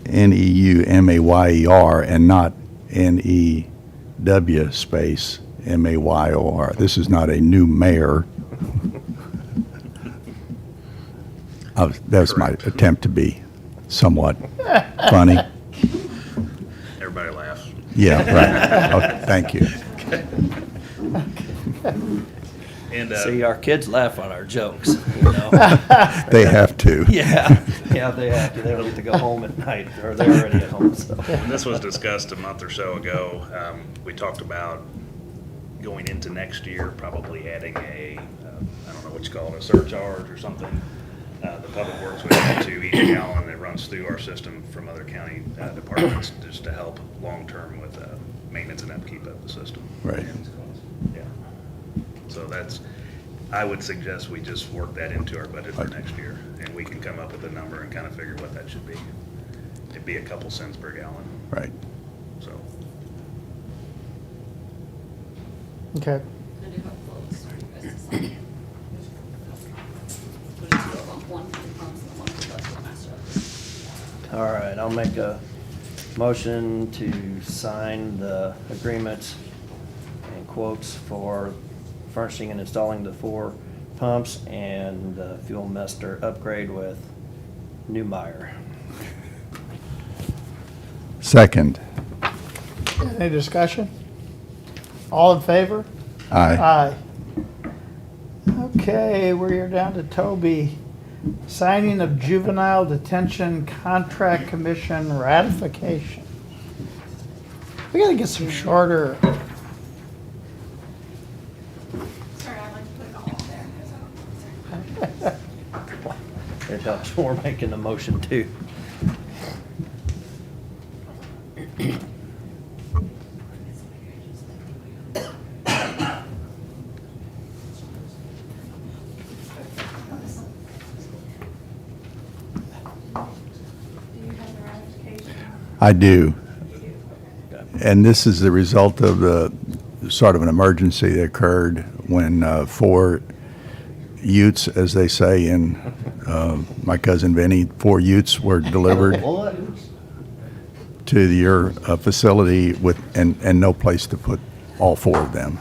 N-E-U-M-A-Y-E-R and not N-E-W space M-A-Y-O-R. This is not a new mayor. That was my attempt to be somewhat funny. Everybody laughs. Yeah, right. Okay, thank you. And, See, our kids laugh on our jokes, you know? They have to. Yeah, they have to. They don't get to go home at night, or they're already at home, so. when this was discussed a month or so ago, we talked about going into next year, probably adding I don't know what you call it, a surcharge or something. The Public Works would add to each gallon that runs through our system from other county departments, just to help long-term with maintenance and upkeep of the system. Right. Yeah. So I would suggest we just work that into our budget for next year, and we can come up with a number and kind of figure what that should be. It'd be a couple cents per gallon, Right. so. Okay. I do have quotes for you guys to sign. There's 2 of them, one for the pumps and one for the fuel master upgrade. All right, I'll make a motion to sign the agreements and quotes for furnishing and installing the 4 pumps and the fuel master upgrade with Newmeyer. Second. Any discussion? All in favor? Aye. Aye. Okay, we're down to Toby. Signing of Juvenile Detention Contract Commission ratification. We gotta get some shorter. Sorry, I like to put it all there. It helps when we're making the motion too. Do you have the ratification? I do. Okay. And this is the result of the sort of an emergency that occurred when 4 utes, as they say in my cousin Vinny, 4 utes were delivered to your facility with, and no place to put all 4 of them.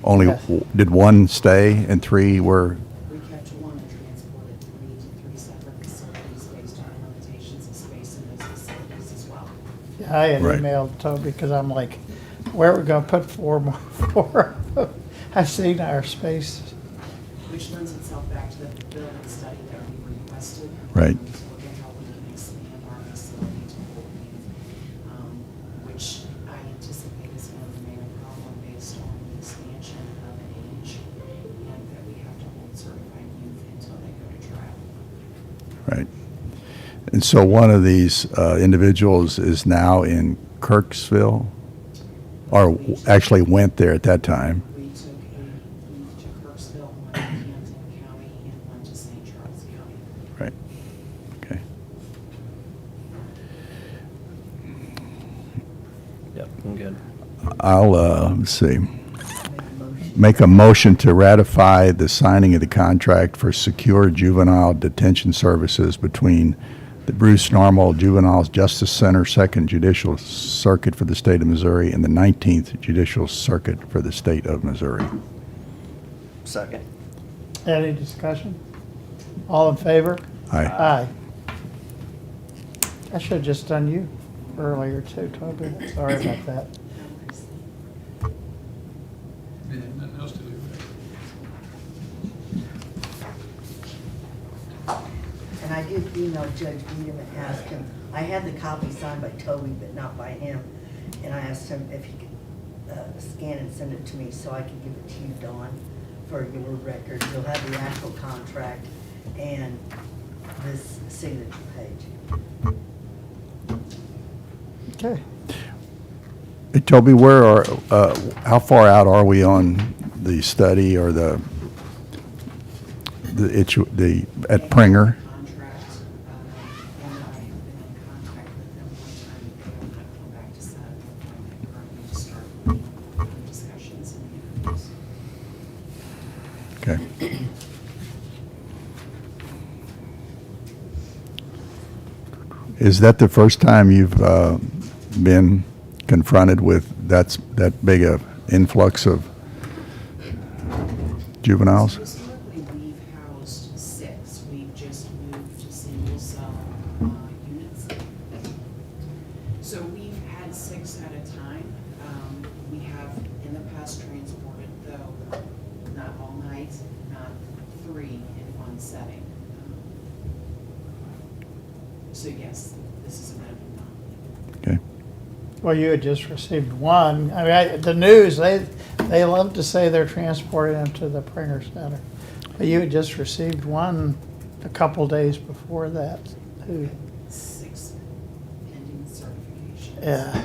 Only, did 1 stay and 3 were, We kept 1 and transported 3 to 3 separate facilities based on limitations of space in those facilities as well. Yeah, I had Right. emailed Toby because I'm like, where are we gonna put 4 more? 4 of them? I've seen our space. Which lends itself back to the building study that we requested. Right. To look at how we can expand our facility to hold youth, which I anticipate is going to remain a problem based on the expansion of age and that we have to hold certified youth until they go to trial. right. And so one of these individuals is now in Kirksville, or actually went there at that time. We took a youth to Kirksville, 1 to Hampton County, and 1 to St. Charles County. I'm good. I'll, let's see, make a motion to ratify the signing of the contract for secure juvenile detention services between the Bruce Normal Juvenile Justice Center, 2nd Judicial Circuit for the State of Missouri, and the 19th Judicial Circuit for the State of Missouri. Second. Any discussion? All in favor? Aye. Aye. I should have just done you earlier too, Toby. Sorry about that. We have nothing else to do. And I did email Judge Beadham and ask him, I had the copy signed by Toby, but not by him. And I asked him if he could scan and send it to me so I could give it to you, Dawn, for your record. You'll have the actual contract and this signature page. Okay. Hey, Toby, how far out are we on the study or at Pringer? Contract, and I have been in contact with them one time, they will not come back to set up an appointment to start discussions and interviews. Okay. Is that the first time you've been confronted with that big a influx of juveniles? Historically, we've housed 6. We've just moved to single cell units. So we've had 6 at a time. We have in the past transported, though, not all night, not 3 in one setting. So yes, this is a bit of a Okay. Well, you had just received one. I mean, the news, they love to say they're transporting them to the Pringer Center. But you had just received one a couple days before that. Who? 6 pending certification. Yeah.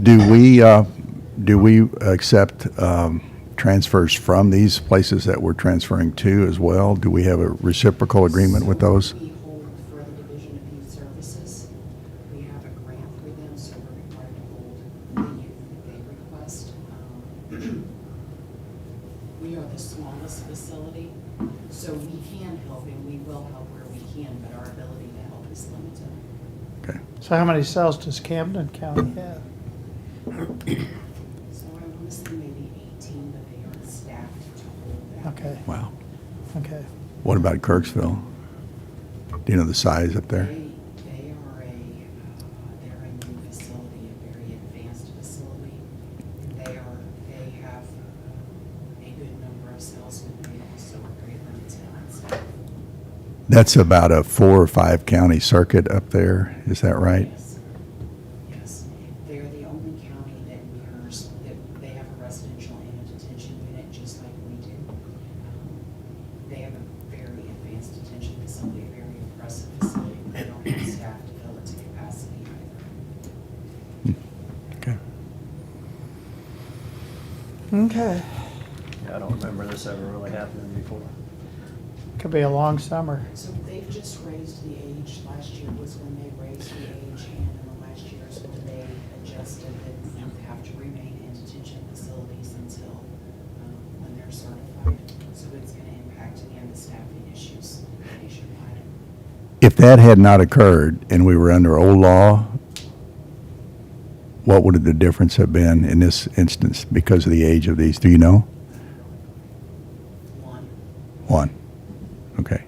Do we accept transfers from these places that we're transferring to as well? Do we have a reciprocal agreement with those? We hold for the Division of Youth Services. We have a grant for them, so we're required to hold the youth that they request. We are the smallest facility, so we can help and we will help where we can, but our ability to help is limited. Okay. So how many cells does Camden County have? So I want to say maybe 18, but they aren't staffed to hold that. Okay, Wow. okay. What about Kirksville? Do you know the size up there? They are they're a new facility, a very advanced facility. They have a good number of cells, but they also are very limited on staff. That's about a 4 or 5 county circuit up there. Is that right? Yes. Yes. They're the only county that mirrors, that they have a residential and a detention unit, just like we do. They have a very advanced detention facility, a very impressive facility, but they don't have staff to fill it to capacity either. Okay. Okay. Yeah, I don't remember this ever really happening before. Could be a long summer. So they've just raised the age. Last year was when they raised the age, and in the last year is when they adjusted that you have to remain in detention facilities until when they're certified. So it's going to impact again the staffing issues nationwide. If that had not occurred and we were under old law, what would the difference have been in this instance because of the age of these? Do you know? 1. Okay.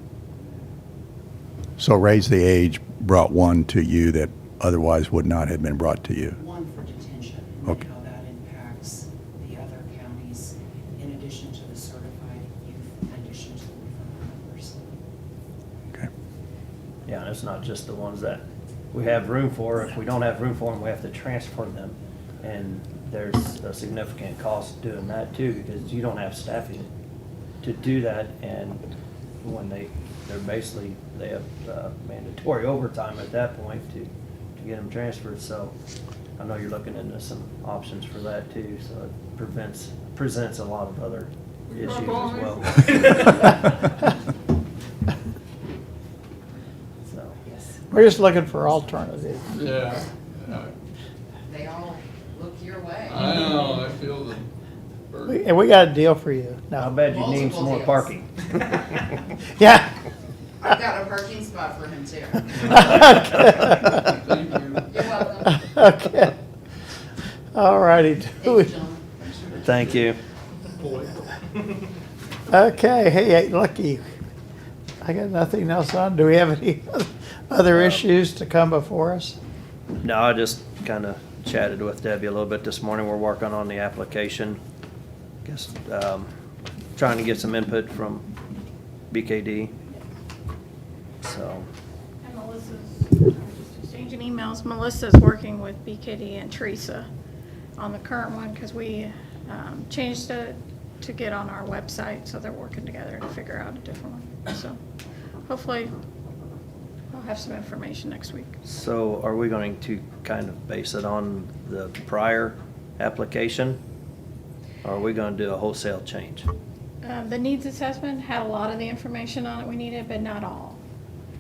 So raise the age brought 1 to you that otherwise would not have been brought to you. 1 for detention, and Okay. how that impacts the other counties in addition to the certified youth, in addition to the referral numbers. Okay. Yeah, and it's not just the ones that we have room for. If we don't have room for them, we have to transfer them. And there's a significant cost doing that too, because you don't have staffing to do that. And when they have mandatory overtime at that point to get them transferred. So I know you're looking into some options for that too. So it presents a lot of other issues as well. So. We're just looking for alternatives. Yeah. They are your way. I know, I feel the burden. And we got a deal for you. I No. bet you need some more Multiple parking. Yeah. I've got a parking spot for him too. Thank you. You're welcome. Okay. All righty. Thank you, gentlemen. Thank you. Boy. Okay, hey, lucky. I got nothing else on. Do we have any other issues to come before us? No, I just kind of chatted with Debbie a little bit this morning. We're working on the application. Guess, trying to get some input from BKD. So, And Melissa's, just exchanging emails, Melissa's working with BKD and Teresa on the current one, because we changed it to get on our website, so they're working together to figure out a different one. So hopefully I'll have some information next week. so are we going to kind of base it on the prior application? Or are we going to do a wholesale change? The needs assessment had a lot of the information on it we needed, but not all.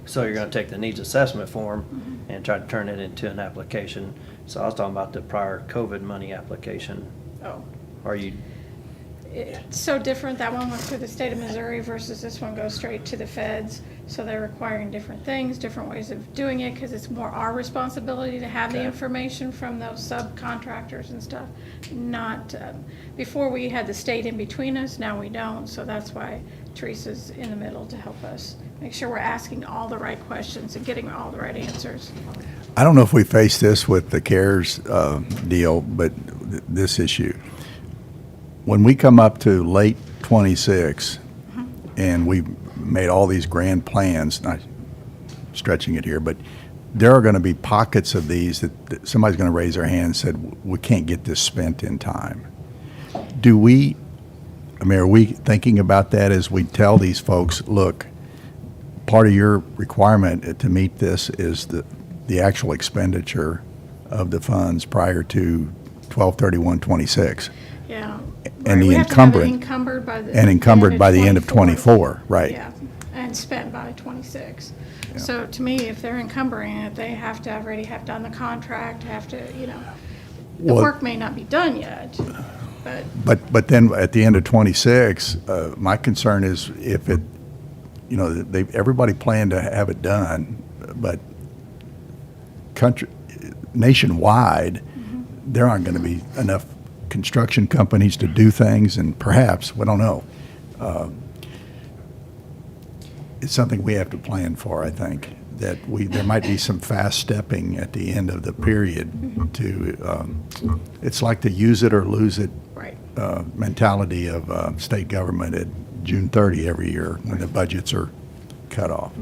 So you're going to take the needs assessment form and try to turn it into an application. So I was talking about the prior COVID money application. Oh. Are you, It's so different. That one went through the state of Missouri versus this one goes straight to the feds. So they're requiring different things, different ways of doing it, because it's more our responsibility to have the Okay. information from those subcontractors and stuff. Not, before we had the state in between us, now we don't. So that's why Teresa's in the middle to help us make sure we're asking all the right questions and getting all the right answers. I don't know if we faced this with the CARES deal, but this issue. When we come up to late '26 and we made all these grand plans, not stretching it here, but there are going to be pockets of these that somebody's going to raise their hand and said, we can't get this spent in time. Do we, I mean, are we thinking about that as we tell these folks, look, part of your requirement to meet this is the actual expenditure of the funds prior to 12/31/26? Yeah. And the We have to have it encumbrance. encumbered by the. And encumbered by the end of '24, right? Yeah, and spent by '26. Yeah. So to me, if they're encumbering it, they have to already have done the contract, have to, the Well- work may not be done yet, but But then at the end of '26, my concern is if it, everybody planned to have it done, but nationwide, there aren't going to be enough construction companies to do things, and perhaps, we don't know. It's something we have to plan for, I think, that there might be some fast stepping at the end of the period to, it's like the use it or lose it right. mentality of state government at June 30 every year when the budgets are cut off.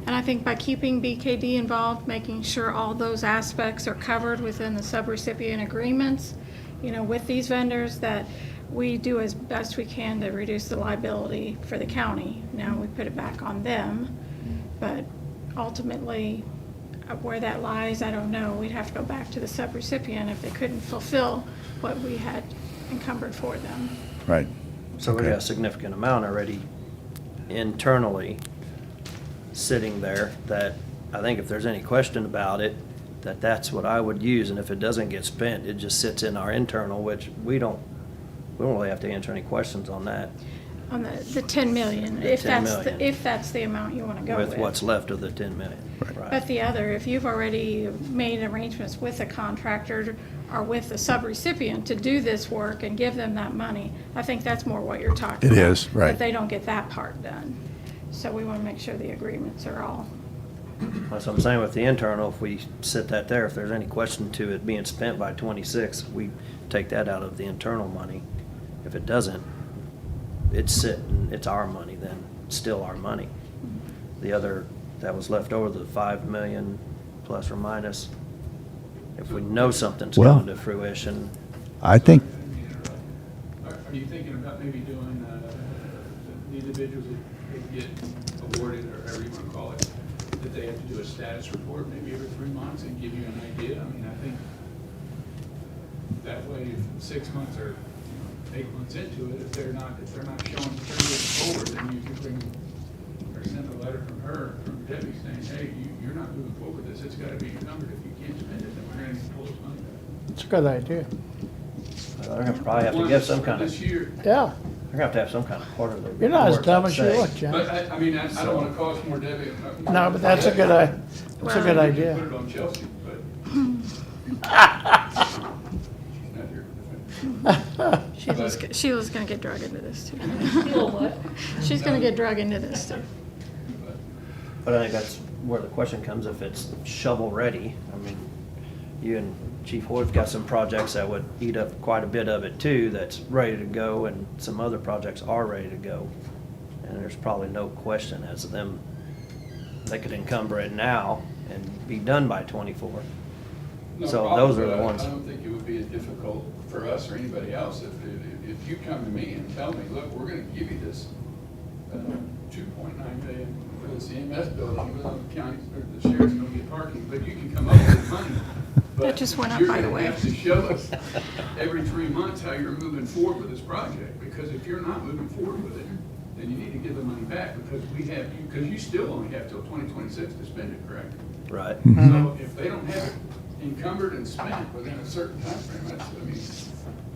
And I think by keeping BKD involved, making sure all those aspects are covered within the subrecipient agreements, with these vendors, that we do as best we can to reduce the liability for the county. Now we put it back on them, but ultimately, where that lies, I don't know. We'd have to go back to the subrecipient if they couldn't fulfill what we had encumbered for them. Right. so we Okay. got a significant amount already internally sitting there that I think if there's any question about it, that's what I would use. And if it doesn't get spent, it just sits in our internal, which we don't really have to answer any questions on that On the 10 million, The if 10 that's, million. if that's the amount you want to go with. with what's left of the 10 million. Right. But the other, if you've already made arrangements with a contractor or with the subrecipient to do this work and give them that money, I think that's more what you're talking It about. is, right. But they don't get that part done. So we want to make sure the agreements are all, That's what I'm saying with the internal, if we sit that there, if there's any question to it being spent by '26, we take that out of the internal money. If it doesn't, it's sitting, it's our money then, still our money. The other, that was left over, the 5 million plus or minus, if we know something's Well- coming to fruition, I think, Are you thinking about maybe doing, the individuals that get awarded, or however you want to call it, that they have to do a status report maybe every 3 months and give you an idea? I mean, I think that way, if 6 months or 8 months into it, if they're not showing forward, then you can bring, or send a letter from Debbie saying, hey, you're not moving forward with this, it's got to be encumbered. If you can't spend it, then we're going to pull this money back. It's a good idea. They're gonna probably have to give some kind of, This year. Yeah, they're gonna have to have some kind of quarterly. you're not as report, dumb I'd as you say. look, John. But I mean, I don't wanna cause more Debbie. No, but that's a good, that's a good Put idea. it on Chelsea, but. She's not here. Sheila's gonna get drug into this too. Sheila what? She's gonna get drug into this too. But I think that's where the question comes, if it's shovel ready. I mean, you and Chief Hoyt's got some projects that would eat up quite a bit of it too, that's ready to go, and some other projects are ready to go. And there's probably no question as to them, they could encumber it now and be done by 24. No So problem, those are but the ones. I don't think it would be as difficult for us or anybody else if you come to me and tell me, look, we're gonna give you this 2.9 million for this EMS building, even though the county, or the sheriff's gonna get parking, but you can come up with the money. That just went up, by the way. You're gonna have to show us every 3 months how you're moving forward with this project, because if you're not moving forward with it, then you need to give the money back, because because you still only have till 2026 to spend it, correct? Right. So if they don't have it encumbered and spent within a certain time frame, that's, I mean,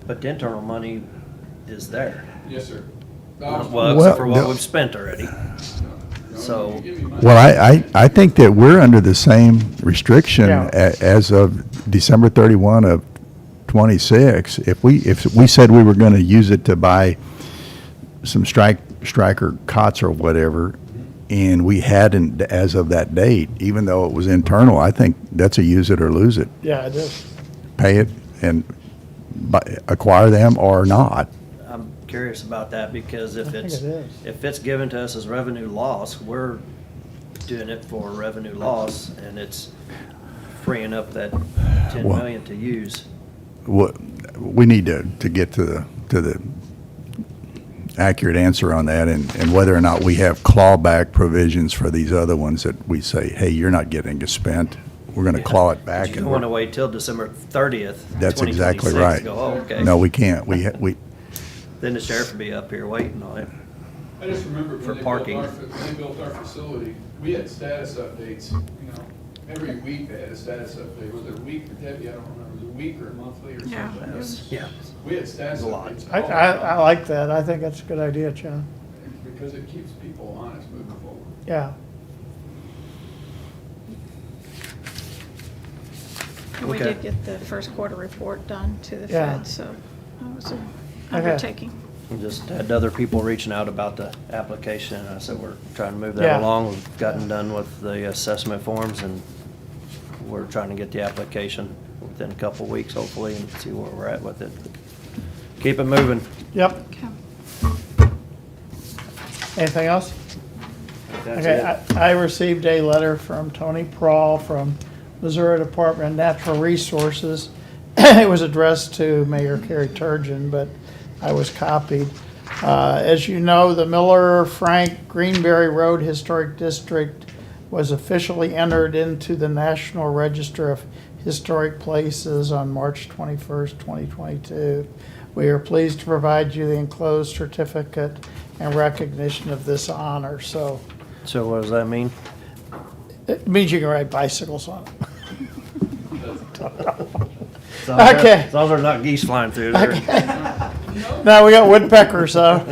But the internal money is there. yes, sir. Well, except for what we've spent already. So- Well, I think that we're under the same restriction Yeah. as of December 31 of 26. If we said we were going to use it to buy some striker cots or whatever, and we hadn't as of that date, even though it was internal, I think that's a use it or lose it. Yeah, it is. Pay it and acquire them or not. I'm curious about that, because I think it is. if it's given to us as revenue loss, we're doing it for revenue loss, and it's freeing up that 10 Well- million to use. What, we need to get to the accurate answer on that, and whether or not we have clawback provisions for these other ones that we say, hey, you're not getting it spent. We're going to claw it back. But you and don't want to wait till December 30th, That's exactly 2026 right. to go, oh, okay. No, we can't. We Then the sheriff will be up here waiting on it. I just remember For when they built parking. when they built our facility, we had status updates, every week they had a status update. Was it a week, Debbie? I don't remember. Was it a week or monthly or Yeah. something? That was- Yeah. We had status It was a lot. updates. I like that. I think that's a good idea, John. Because it keeps people honest moving forward. Yeah. We Okay. did get the first quarter report done to the Yeah. Fed, so that was an Okay. undertaking. We just had other people reaching out about the application, and I said we're trying to move that Yeah. along. We've gotten done with the assessment forms, and we're trying to get the application within a couple of weeks, hopefully, and see where we're at with it. Keep it moving. Yep. Okay. Anything else? That's Okay, it. I received a letter from Tony Prawl from Missouri Department of Natural Resources. It was addressed to Mayor Kerry Turgeon, but I was copied. As you know, the Miller Frank Greenberry Road Historic District was officially entered into the National Register of Historic Places on March 21st, 2022. We are pleased to provide you the enclosed certificate and recognition of this honor. So So what does that mean? it means you can ride bicycles on it. As long as there's not geese flying through there. Now we got woodpeckers, so.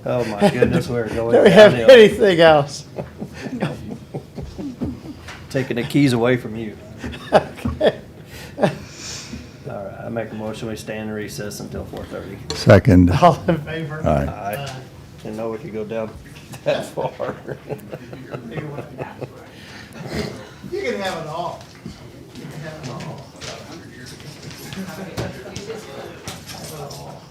Oh my goodness, we're Do going we have downhill. anything else? Taking the keys away from you. Okay. All right, I make a motion, we stand in recess until 4:30. Second. All in favor? Aye. Aye. Didn't know we could go down that far. You can have it all. You can have it all. Have it all.